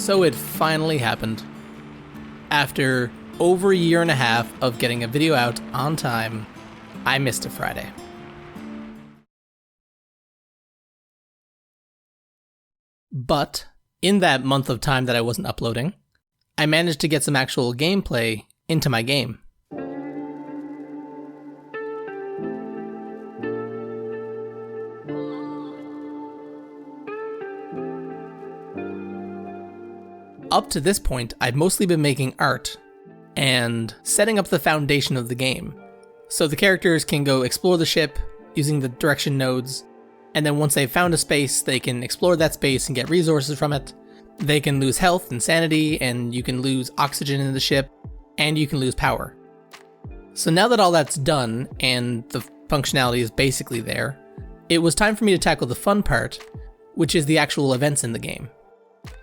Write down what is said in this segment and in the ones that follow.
So it finally happened. After over a year and a half of getting a video out on time, I missed a Friday. But in that month of time that I wasn't uploading, I managed to get some actual gameplay into my game. Up to this point, I've mostly been making art and setting up the foundation of the game. So the characters can go explore the ship using the direction nodes, and then once they've found a space, they can explore that space and get resources from it. They can lose health and sanity, and you can lose oxygen in the ship, and you can lose power. So now that all that's done, and the functionality is basically there, it was time for me to tackle the fun part, which is the actual events in the game.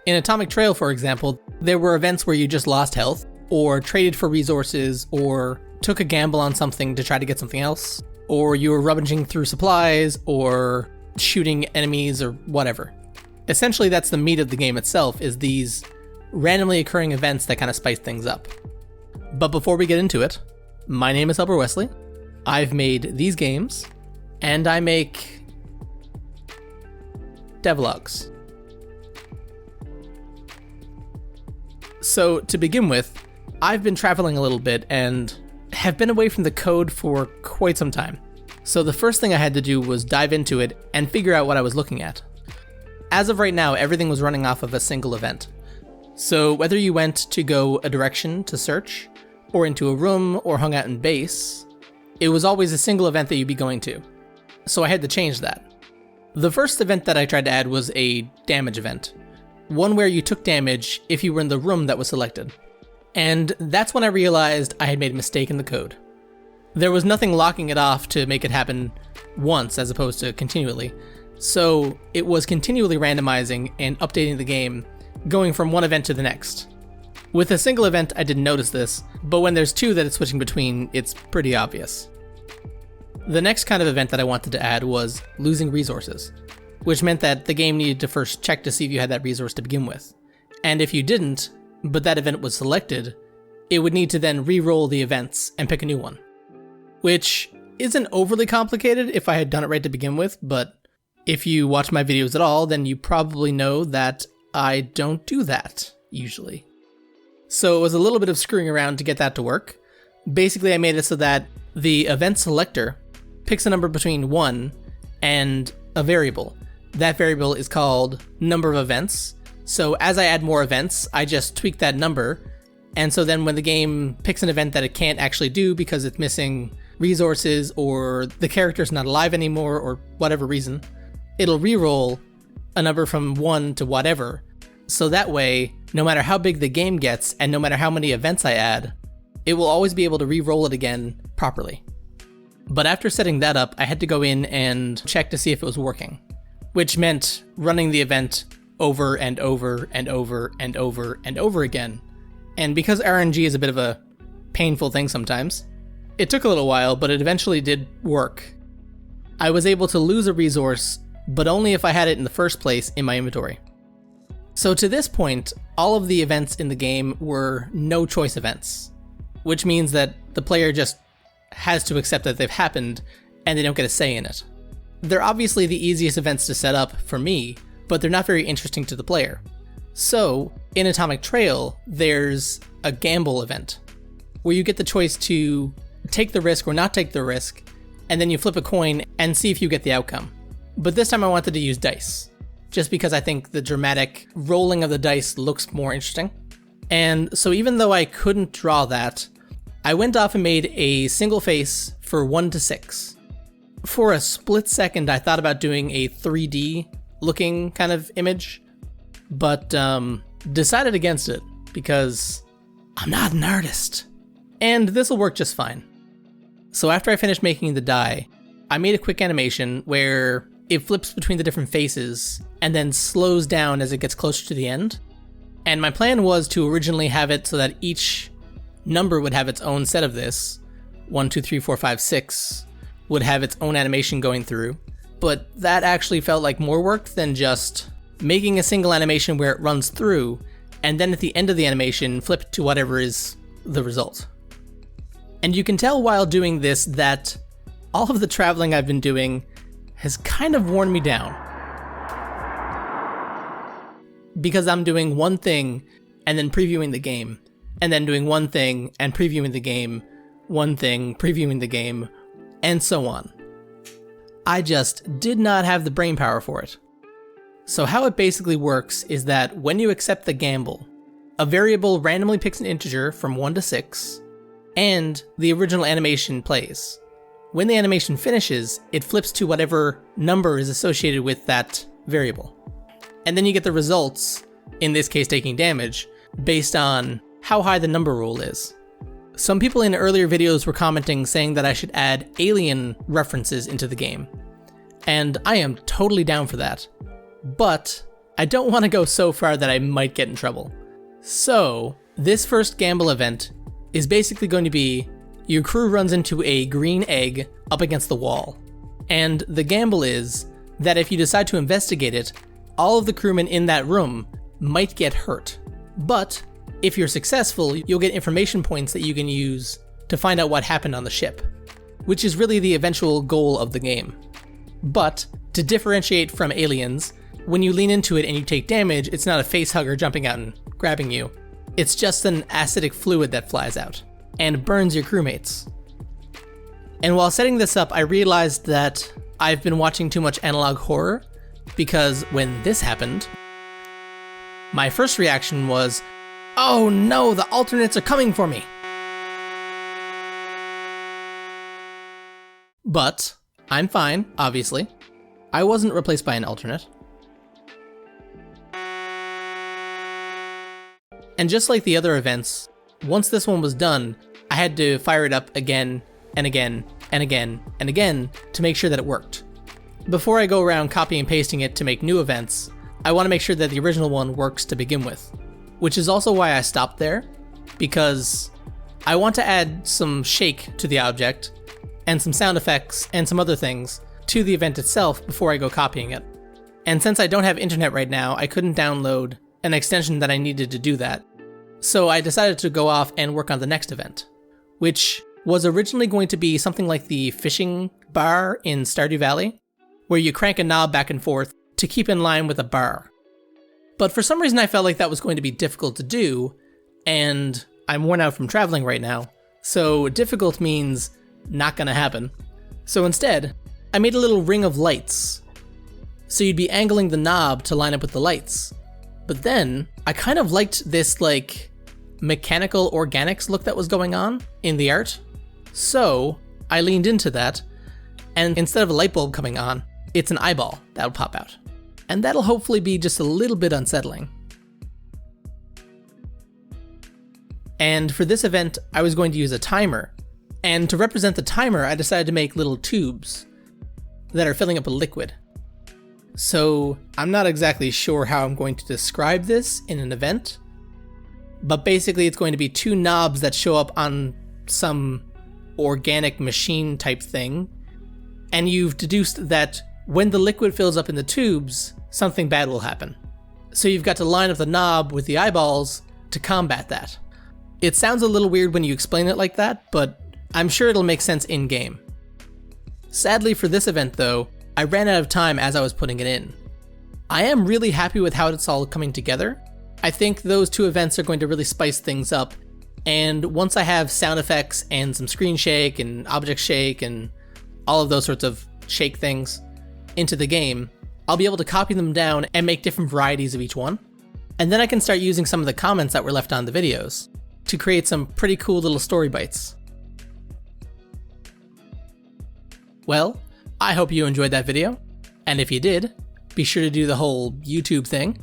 In Atomic Trail, for example, there were events where you just lost health, or traded for resources, or took a gamble on something to try to get something else, or you were rummaging through supplies, or shooting enemies, or whatever. Essentially, that's the meat of the game itself, is these randomly occurring events that kind of spice things up. But before we get into it, my name is Albert Wesley, I've made these games, and I make devlogs. So to begin with, I've been traveling a little bit and have been away from the code for quite some time. So the first thing I had to do was dive into it and figure out what I was looking at. As of right now, everything was running off of a single event. So whether you went to go a direction to search, or into a room, or hung out in base, it was always a single event that you'd be going to. So I had to change that. The first event that I tried to add was a damage event. One where you took damage if you were in the room that was selected. And that's when I realized I had made a mistake in the code. There was nothing locking it off to make it happen once as opposed to continually. So it was continually randomizing and updating the game, going from one event to the next. With a single event, I didn't notice this, but when there's two that it's switching between, it's pretty obvious. The next kind of event that I wanted to add was losing resources, which meant that the game needed to first check to see if you had that resource to begin with. And if you didn't, but that event was selected, it would need to then re-roll the events and pick a new one. Which isn't overly complicated if I had done it right to begin with, but if you watch my videos at all, then you probably know that I don't do that, usually. So it was a little bit of screwing around to get that to work. Basically, I made it so that the event selector picks a number between 1 and a variable. That variable is called number of events. So as I add more events, I just tweak that number. And so then when the game picks an event that it can't actually do because it's missing resources or the character's not alive anymore or whatever reason, it'll re-roll a number from 1 to whatever. So that way, no matter how big the game gets and no matter how many events I add, it will always be able to re-roll it again properly. But after setting that up, I had to go in and check to see if it was working, which meant running the event over and over and over and over and over again. And because RNG is a bit of a painful thing sometimes, it took a little while, but it eventually did work. I was able to lose a resource, but only if I had it in the first place in my inventory. So to this point, all of the events in the game were no choice events, which means that the player just has to accept that they've happened and they don't get a say in it. They're obviously the easiest events to set up for me, but they're not very interesting to the player. So in Atomic Trail, there's a gamble event where you get the choice to take the risk or not take the risk, and then you flip a coin and see if you get the outcome. But this time I wanted to use dice, just because I think the dramatic rolling of the dice looks more interesting. And so even though I couldn't draw that, I went off and made a single face for 1 to 6. For a split second, I thought about doing a 3D looking kind of image, but decided against it because I'm not an artist. And this will work just fine. So after I finished making the die, I made a quick animation where it flips between the different faces and then slows down as it gets closer to the end. And my plan was to originally have it so that each number would have its own set of this. 1, 2, 3, 4, 5, 6 would have its own animation going through. But that actually felt like more work than just making a single animation where it runs through and then at the end of the animation, flip to whatever is the result. And you can tell while doing this that all of the traveling I've been doing has kind of worn me down. Because I'm doing one thing and then previewing the game, and then doing one thing and previewing the game, one thing, previewing the game, and so on. I just did not have the brain power for it. So how it basically works is that when you accept the gamble, a variable randomly picks an integer from 1 to 6, and the original animation plays. When the animation finishes, it flips to whatever number is associated with that variable. And then you get the results, in this case taking damage, based on how high the number rule is. Some people in earlier videos were commenting saying that I should add alien references into the game, and I am totally down for that. But I don't want to go so far that I might get in trouble. So this first gamble event is basically going to be your crew runs into a green egg up against the wall. And the gamble is that if you decide to investigate it, all of the crewmen in that room might get hurt. But if you're successful, you'll get information points that you can use to find out what happened on the ship, which is really the eventual goal of the game. But to differentiate from aliens, when you lean into it and you take damage, it's not a facehugger jumping out and grabbing you. It's just an acidic fluid that flies out and burns your crewmates. And while setting this up, I realized that I've been watching too much analog horror, because when this happened, my first reaction was, oh no, the alternates are coming for me! But I'm fine, obviously. I wasn't replaced by an alternate. And just like the other events, once this one was done, I had to fire it up again and again and again and again to make sure that it worked. Before I go around copy and pasting it to make new events, I want to make sure that the original one works to begin with. Which is also why I stopped there, because I want to add some shake to the object, and some sound effects and some other things to the event itself before I go copying it. And since I don't have internet right now, I couldn't download an extension that I needed to do that. So I decided to go off and work on the next event, which was originally going to be something like the fishing bar in Stardew Valley, where you crank a knob back and forth to keep in line with a bar. But for some reason I felt like that was going to be difficult to do, and I'm worn out from traveling right now, so difficult means not gonna happen. So instead, I made a little ring of lights. So you'd be angling the knob to line up with the lights. But then, I kind of liked this like mechanical organics look that was going on in the art. So I leaned into that, and instead of a light bulb coming on, it's an eyeball that'll pop out. And that'll hopefully be just a little bit unsettling. And for this event, I was going to use a timer. And to represent the timer, I decided to make little tubes that are filling up a liquid. So I'm not exactly sure how I'm going to describe this in an event, but basically it's going to be two knobs that show up on some organic machine type thing, and you've deduced that when the liquid fills up in the tubes, something bad will happen. So you've got to line up the knob with the eyeballs to combat that. It sounds a little weird when you explain it like that, but I'm sure it'll make sense in-game. Sadly for this event though, I ran out of time as I was putting it in. I am really happy with how it's all coming together. I think those two events are going to really spice things up, and once I have sound effects and some screen shake and object shake and all of those sorts of shake things into the game, I'll be able to copy them down and make different varieties of each one. And then I can start using some of the comments that were left on the videos to create some pretty cool little story bites. Well, I hope you enjoyed that video, and if you did, be sure to do the whole YouTube thing.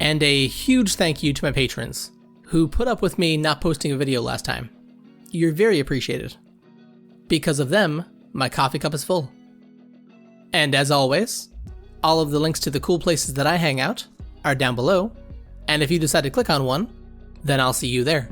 And a huge thank you to my patrons, who put up with me not posting a video last time. You're very appreciated. Because of them, my coffee cup is full. And as always, all of the links to the cool places that I hang out are down below, and if you decide to click on one, then I'll see you there.